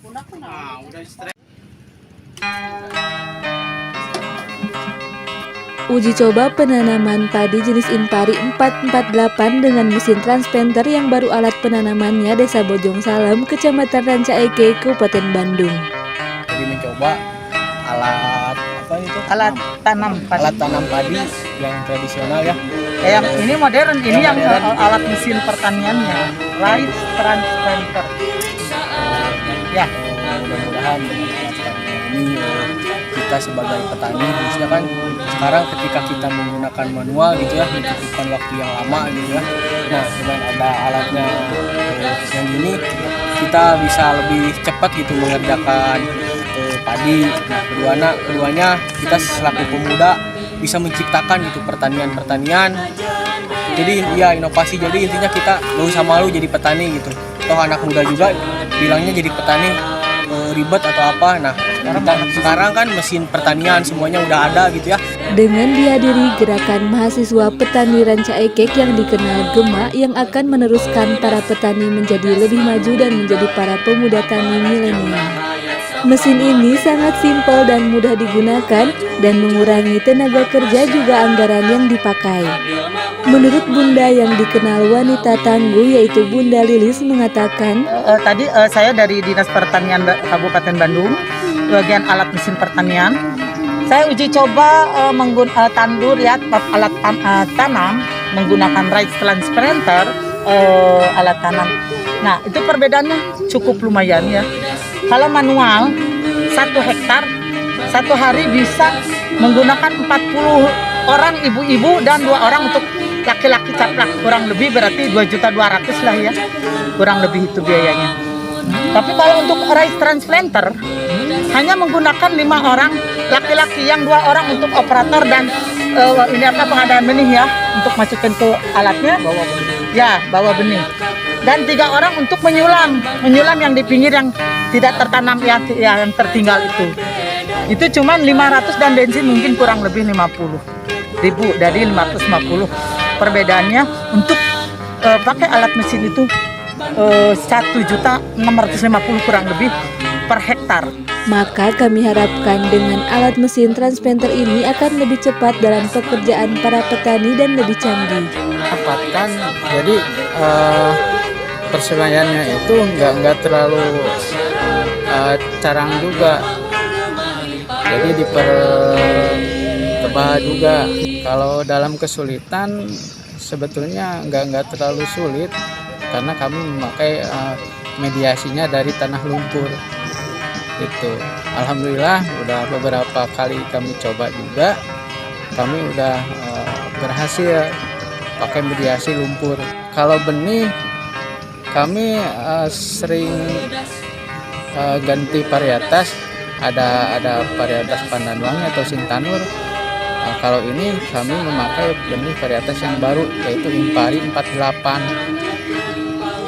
Uji coba penanaman padi jenis Impari 448 dengan mesin transplanter yang baru alat penanamannya Desa Bojong Salem, Kecamatan Ranca Ekek, Kabupaten Bandung. Jadi mencoba alat apa itu? Alat tanam padi. Alat tanam padi yang tradisional ya. Yang ini modern, ini yang alat mesin pertaniannya, rice transplanter. Ya, mudah-mudahan ini kita sebagai petani khususnya kan sekarang ketika kita menggunakan manual gitu ya, membutuhkan waktu yang lama gitu ya. Nah, dengan ada alatnya yang ini kita bisa lebih cepat gitu mengerjakan padi. Nah, keduanya kita selaku pemuda bisa menciptakan gitu pertanian. Jadi ya inovasi, jadi intinya kita gak usah malu jadi petani gitu. Toh anak muda juga bilangnya jadi petani ribet atau apa. Nah, sekarang kan mesin pertanian semuanya udah ada gitu ya. Dengan dihadiri gerakan mahasiswa petani Ranca Ekek yang dikenal Gema yang akan meneruskan para petani menjadi lebih maju dan menjadi para pemuda tani milenial. Mesin ini sangat simpel dan mudah digunakan dan mengurangi tenaga kerja juga anggaran yang dipakai. Menurut Bunda yang dikenal wanita tangguh yaitu Bunda Lilis mengatakan, tadi saya dari Dinas Pertanian Kabupaten Bandung, bagian alat mesin pertanian. Saya uji coba menggunakan tandur ya, alat tanam menggunakan rice transplanter, alat tanam. Nah, itu perbedaannya cukup lumayan ya. Kalau manual 1 hektar 1 hari bisa menggunakan 40 orang ibu-ibu dan 2 orang untuk laki-laki caplak, kurang lebih berarti 2.200.000 lah ya, kurang lebih itu biayanya. Tapi kalau untuk rice transplanter hanya menggunakan 5 orang laki-laki, yang 2 orang untuk operator dan ini apa, pengadaan benih ya, untuk masukin ke alatnya, bawa benih. Dan 3 orang untuk menyulam yang di pinggir yang tidak tertanam yang tertinggal itu. Itu cuma 500 dan bensin mungkin kurang lebih 50.000 dari 550. Perbedaannya untuk pakai alat mesin itu 1.650.000 kurang lebih per hektar. Maka kami harapkan dengan alat mesin transplanter ini akan lebih cepat dalam pekerjaan para petani dan lebih canggih. Dapatkan jadi persemaiannya itu nggak terlalu carang juga, jadi dipertebal juga. Kalau dalam kesulitan sebetulnya nggak terlalu sulit karena kami memakai mediasinya dari tanah lumpur itu. Alhamdulillah udah beberapa kali kami coba juga, kami udah berhasil pakai mediasi lumpur. Kalau benih kami sering ganti varietas, ada varietas Pandanwangi atau Sintanur. Kalau ini kami memakai benih varietas yang baru yaitu Impari 48.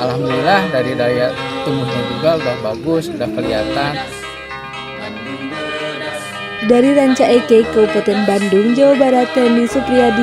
Alhamdulillah dari daya tumbuhnya juga udah bagus, udah kelihatan. Dari Ranca Ekek, Kabupaten Bandung, Jawa Barat, Teni Supriyadi.